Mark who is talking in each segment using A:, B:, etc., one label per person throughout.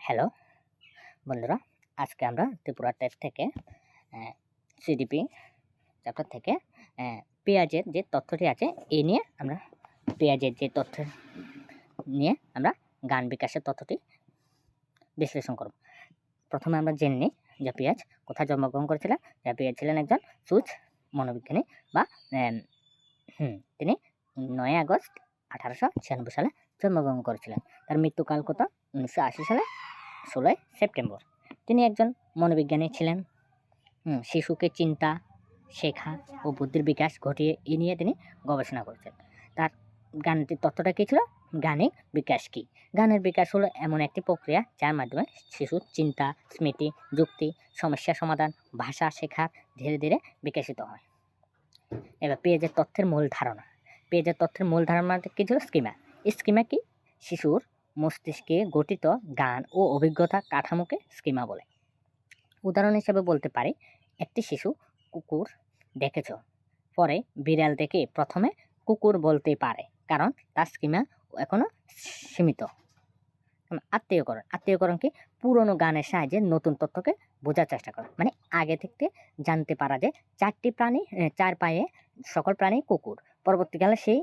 A: Hello বন্ধুরা, আজকে আমরা ত্রিপুরা টেস্ট থেকে সিডিপি চ্যাপ্টার থেকে পেঁয়াজের যে তথ্যটি আছে এই নিয়ে আমরা পেঁয়াজের যে তথ্য নিয়ে আমরা গান বিকাশের তথ্যটি বিশ্লেষণ করব। প্রথমে আমরা জেনে নিই যে পেঁয়াজ কোথায় জন্মগ্রহণ করেছিলেন। পেঁয়াজ ছিলেন একজন সুজ মনোবিজ্ঞানী বা তিনি 9 আগস্ট 1896 সালে জন্মগ্রহণ করেছিলেন। তার মৃত্যুকাল কত? 1980 সালে 16 সেপ্টেম্বর। তিনি একজন মনোবিজ্ঞানী ছিলেন। শিশুকে চিন্তা, শেখা ও বুদ্ধির বিকাশ ঘটিয়ে এ নিয়ে তিনি গবেষণা করেছেন। তার গানটির তথ্যটা কী ছিল? গানের বিকাশ কী? গানের বিকাশ হলো এমন একটি প্রক্রিয়া যার মাধ্যমে শিশুর চিন্তা, স্মৃতি, যুক্তি, সমস্যা সমাধান, ভাষা শেখা ধীরে ধীরে বিকশিত হয়। এবার পেঁয়াজের তথ্যের মূল ধারণা। পেঁয়াজের তথ্যের মূল ধারণা কী ছিল? স্কিমা। স্কিমা কি? শিশুর মস্তিষ্কে গঠিত গান ও অভিজ্ঞতা কাঠামোকে স্কিমা বলে। উদাহরণ হিসেবে বলতে পারি, একটি শিশু কুকুর দেখেছ, পরে বিড়াল দেখে প্রথমে কুকুর বলতে পারে, কারণ তার স্কিমা এখনও সীমিত। আত্মীয়করণ কি? পুরনো গানের সাহায্যে নতুন তথ্যকে বোঝার চেষ্টা করে। মানে আগে থেকে জানতে পারা যে চার পায়ে সকল প্রাণী কুকুর। পরবর্তীকালে সেই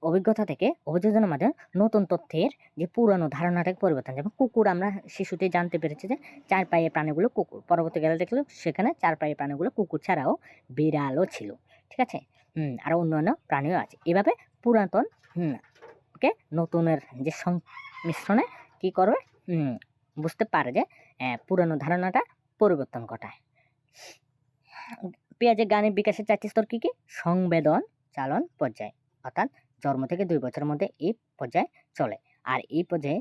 A: অভিজ্ঞতা থেকে অভিযোজনের মাধ্যমে নতুন তথ্যের যে পুরনো ধারণাটাকে পরিবর্তন। যেমন কুকুর, আমরা শিশুটি জানতে পেরেছি যে চার পায়ে প্রাণীগুলো কুকুর। পরবর্তীকালে দেখলো সেখানে চার পায়ে প্রাণীগুলো কুকুর ছাড়াও বিড়ালও ছিল। ঠিক আছে, আরও অন্যান্য প্রাণীও আছে। এভাবে পুরাতন কে নতুনের যে সংমিশ্রণে কী করবে? বুঝতে পারে যে পুরানো ধারণাটা পরিবর্তন ঘটায়। পেঁয়াজের গানের বিকাশের 4টি স্তর কী কী? সংবেদন চালন পর্যায়, অর্থাৎ জন্ম থেকে 2 বছরের মধ্যে এই পর্যায়ে চলে। আর এই পর্যায়ে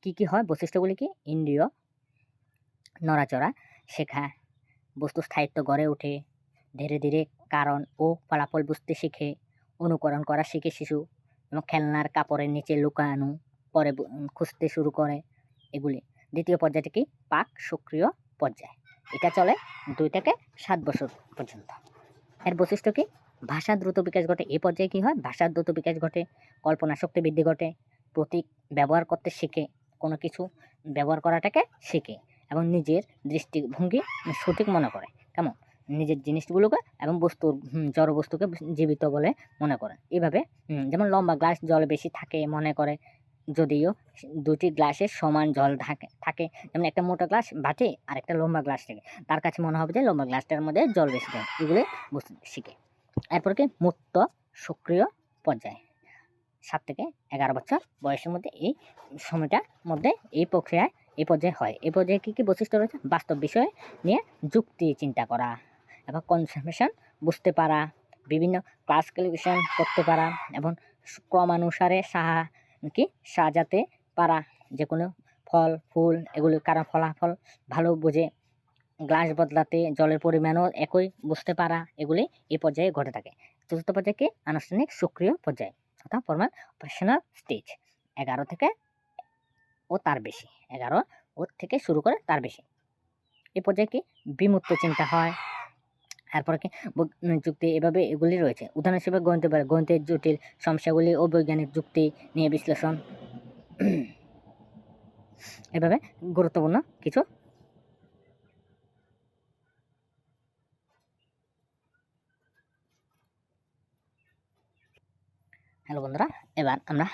A: কী কী হয়? বৈশিষ্ট্যগুলি কি? ইন্দ্রিয় নড়াচড়া শেখা, বস্তু স্থায়িত্ব গড়ে ওঠে, ধীরে ধীরে কারণ ও ফলাফল বুঝতে শিখে, অনুকরণ করা শিখে শিশু, এবং খেলনার কাপড়ের নিচে লুকানো পরে খুঁজতে শুরু করে, এগুলি। দ্বিতীয় পর্যায়টি কি? পাক সক্রিয় পর্যায়। এটা চলে 2 থেকে 7 বছর পর্যন্ত। এর বৈশিষ্ট্য কি? ভাষা দ্রুত বিকাশ ঘটে। এই পর্যায়ে কী হয়? ভাষার দ্রুত বিকাশ ঘটে, কল্পনা শক্তি বৃদ্ধি ঘটে, প্রতীক ব্যবহার করতে শেখে, কোনো কিছু ব্যবহার করাটাকে শেখে, এবং নিজের দৃষ্টিভঙ্গি সঠিক মনে করে। কেমন? নিজের জিনিসগুলোকে এবং বস্তুর জড় বস্তুকে জীবিত বলে মনে করে। এইভাবে যেমন লম্বা গ্লাস জল বেশি থাকে মনে করে, যদিও 2টি গ্লাসে সমান জল থাকে। যেমন একটা মোটা গ্লাস বাটি আর একটা লম্বা গ্লাস থেকে, তার কাছে মনে হবে যে লম্বা গ্লাসটার মধ্যে জল বেশি থাকে। এগুলি শিখে। এরপর কি? মুক্ত সক্রিয় পর্যায়। 7 থেকে 11 বছর বয়সের মধ্যে এই সময়টার মধ্যে এই পর্যায়ে হয়। এই পর্যায়ে কী কী বৈশিষ্ট্য রয়েছে? বাস্তব বিষয় নিয়ে যুক্তি চিন্তা করা, এবং কনসেপশন বুঝতে পারা, বিভিন্ন ক্লাসিফিকেশন করতে পারা, এবং ক্রমানুসারে সাজাতে পারা, যে কোনো ফল ফুল এগুলি কারণ ফলাফল ভালো বোঝে, গ্লাস বদলাতে জলের পরিমাণও একই বুঝতে পারা, এগুলি এই পর্যায়ে ঘটে থাকে। চতুর্থ পর্যায়ে কি? আনুষ্ঠানিক সক্রিয় পর্যায়, অর্থাৎ ফর্মাল অপারেশনাল স্টেজ। 11 থেকে ও তার বেশি, 11 ওর থেকে শুরু করে তার বেশি। এই পর্যায়ে কি? বিমূর্ত চিন্তা হয়। এরপরে কি? যুক্তি, এভাবে এগুলি রয়েছে। উদাহরণ হিসেবে গণিতের জটিল সমস্যাগুলি ও বৈজ্ঞানিক যুক্তি নিয়ে বিশ্লেষণ, এভাবে গুরুত্বপূর্ণ কিছু। হ্যালো বন্ধুরা, এবার আমরা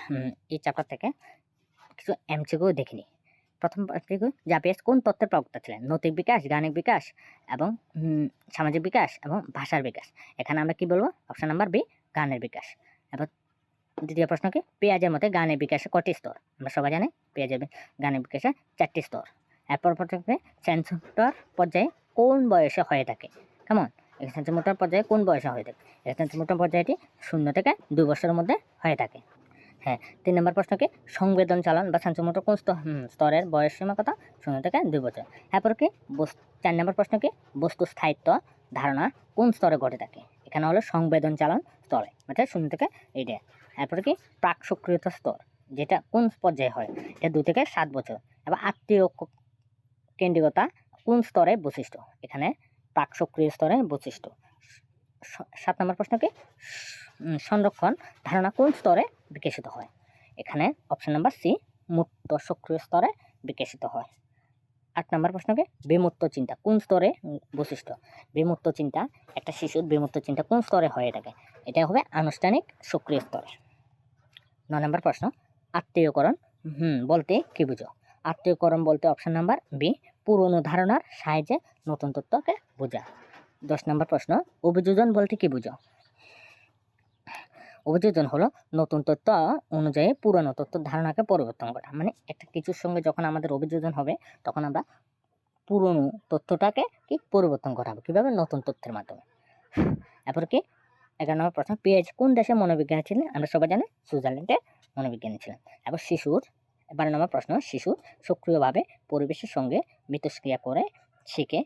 A: এই চ্যাপ্টার থেকে কিছু এমসিকিউ দেখে নিই। প্রথম যা পেয়েছে, কোন তত্ত্বের প্রবক্তা ছিলেন? নৈতিক বিকাশ, গাণিক বিকাশ, এবং সামাজিক বিকাশ, এবং ভাষার বিকাশ। এখানে আমরা কি বলবো? অপশন নাম্বার বি, গানের বিকাশ। এবার দ্বিতীয় প্রশ্ন কি? পেঁয়াজের মতে গানের বিকাশে কটি স্তর? আমরা সবাই জানি পেঁয়াজের গানের বিকাশে 4টি স্তর। এরপর সেন্সোমোটর পর্যায়ে কোন বয়সে হয়ে থাকে? কেমন? সেন্সোমোটর পর্যায়ে কোন বয়সে হয়ে থাকে? সেন্সোমোটর পর্যায়টি 0 থেকে 2 বছরের মধ্যে হয়ে থাকে। হ্যাঁ। 3 নম্বর প্রশ্ন কি? সংবেদন চালন বা সেন্সোমোটর কোন স্তরের বয়স সীমা কত? 0 থেকে 2 বছর। এরপর কি? 4 নম্বর প্রশ্ন কি? বস্তু স্থায়িত্ব ধারণা কোন স্তরে ঘটে থাকে? এখানে হলো সংবেদন চালন স্তরে, অর্থাৎ 0 থেকে 8। এরপরে কি? প্রাক সক্রিয়তা স্তর, যেটা কোন পর্যায়ে হয়? এটা 2 থেকে 7 বছর। এবার আত্মীয় কেন্দ্রিকতা কোন স্তরে বৈশিষ্ট্য? এখানে প্রাক সক্রিয় স্তরে বৈশিষ্ট্য। 7 নম্বর প্রশ্ন কি? সংরক্ষণ ধারণা কোন স্তরে বিকশিত হয়? এখানে অপশন নাম্বার সি, মুক্ত সক্রিয় স্তরে বিকশিত হয়। 8 নম্বর প্রশ্নকে বিমূর্ত চিন্তা কোন স্তরে বৈশিষ্ট্য? বিমূর্ত চিন্তা একটা শিশুর বিমূর্ত চিন্তা কোন স্তরে হয়ে থাকে? এটা হবে আনুষ্ঠানিক সক্রিয় স্তরে। 9 নম্বর প্রশ্ন আত্মীয়করণ বলতে কি বুঝো? আত্মীয়করণ বলতে অপশন নাম্বার বি পুরনো ধারণার সাহায্যে নতুন তথ্যকে বোঝা। 10 নম্বর প্রশ্ন অভিযোজন বলতে কি বুঝো? অভিযোজন হলো নতুন তথ্য অনুযায়ী পুরনো তথ্যের ধারণাকে পরিবর্তন করা। মানে একটা কিছুর সঙ্গে যখন আমাদের অভিযোজন হবে তখন আমরা পুরনো তথ্যটাকে কি পরিবর্তন করা হবে কীভাবে? নতুন তথ্যের মাধ্যমে। এরপর কি 11 নম্বর প্রশ্ন পিএইচ কোন দেশে মনোবিজ্ঞানী ছিলেন? আমরা সবাই জানি সুইজারল্যান্ডের মনোবিজ্ঞানী ছিলেন। এবার 12 নম্বর প্রশ্ন শিশু সক্রিয়ভাবে পরিবেশের সঙ্গে মিথস্ক্রিয়া করে শিখে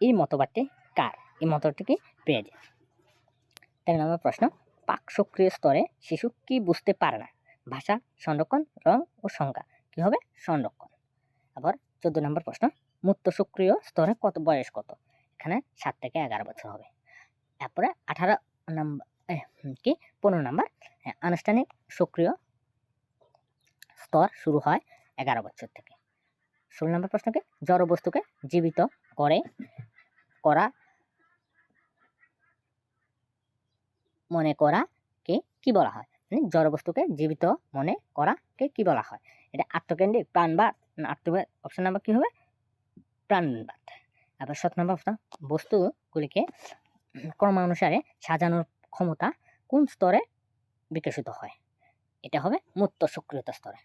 A: এই মতবাদটি কার? এই মতবাদটি কি পেয়েছে। 13 নম্বর প্রশ্ন পাক সক্রিয় স্তরে শিশু কি বুঝতে পারে না? ভাষা, সংরক্ষণ, রং ও সংখ্যা। কি হবে? সংরক্ষণ। আবার 14 নম্বর প্রশ্ন মুক্ত সক্রিয় স্তরে বয়স কত? এখানে 7 থেকে 11 বছর হবে। এরপরে 15 নম্বর আনুষ্ঠানিক সক্রিয় স্তর শুরু হয় 11 বছর থেকে। 16 নম্বর প্রশ্নকে জড় বস্তুকে জীবিত করা মনে করাকে কি বলা হয়? মানে জড় বস্তুকে জীবিত মনে করাকে কি বলা হয়? এটা আত্মকেন্দ্রিক প্রাণবাদ না আত্মবাদ? অপশন নাম্বার কি হবে? প্রাণবাদ। আবার 17 নম্বর প্রশ্ন বস্তুগুলিকে ক্রমানুসারে সাজানোর ক্ষমতা কোন স্তরে বিকশিত হয়? এটা হবে মুক্ত সক্রিয়তা স্তরে।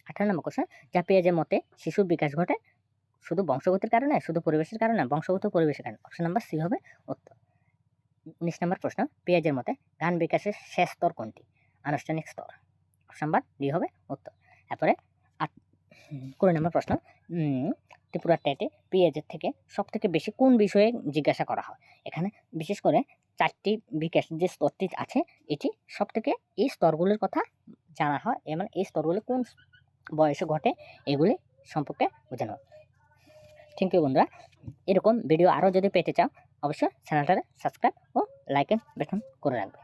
A: 18 নম্বর কোশ্চেন যা পেঁয়াজের মতে শিশুর বিকাশ ঘটে শুধু বংশগতির কারণে, শুধু পরিবেশের কারণে, বংশগত পরিবেশের কারণে। অপশন নাম্বার সি হবে উত্তর। 19 নম্বর প্রশ্ন পেঁয়াজের মতে জ্ঞান বিকাশের শেষ স্তর কোনটি? আনুষ্ঠানিক স্তর। অপশন নাম্বার ডি হবে উত্তর। তারপরে 20 নম্বর প্রশ্ন ত্রিপুরা টেটে পেঁয়াজের থেকে সবথেকে বেশি কোন বিষয়ে জিজ্ঞাসা করা হয়? এখানে বিশেষ করে 4টি বিকাশ যে স্তরটি আছে এটি সবথেকে এই স্তরগুলির কথা জানা হয়, মানে এই স্তরগুলি কোন বয়সে ঘটে এগুলি সম্পর্কে বোঝানো হয়। থ্যাংক ইউ বন্ধুরা। এরকম ভিডিও আরও যদি পেতে চাও অবশ্যই চ্যানেলটাকে সাবস্ক্রাইব ও লাইক বাটন করে রাখবে।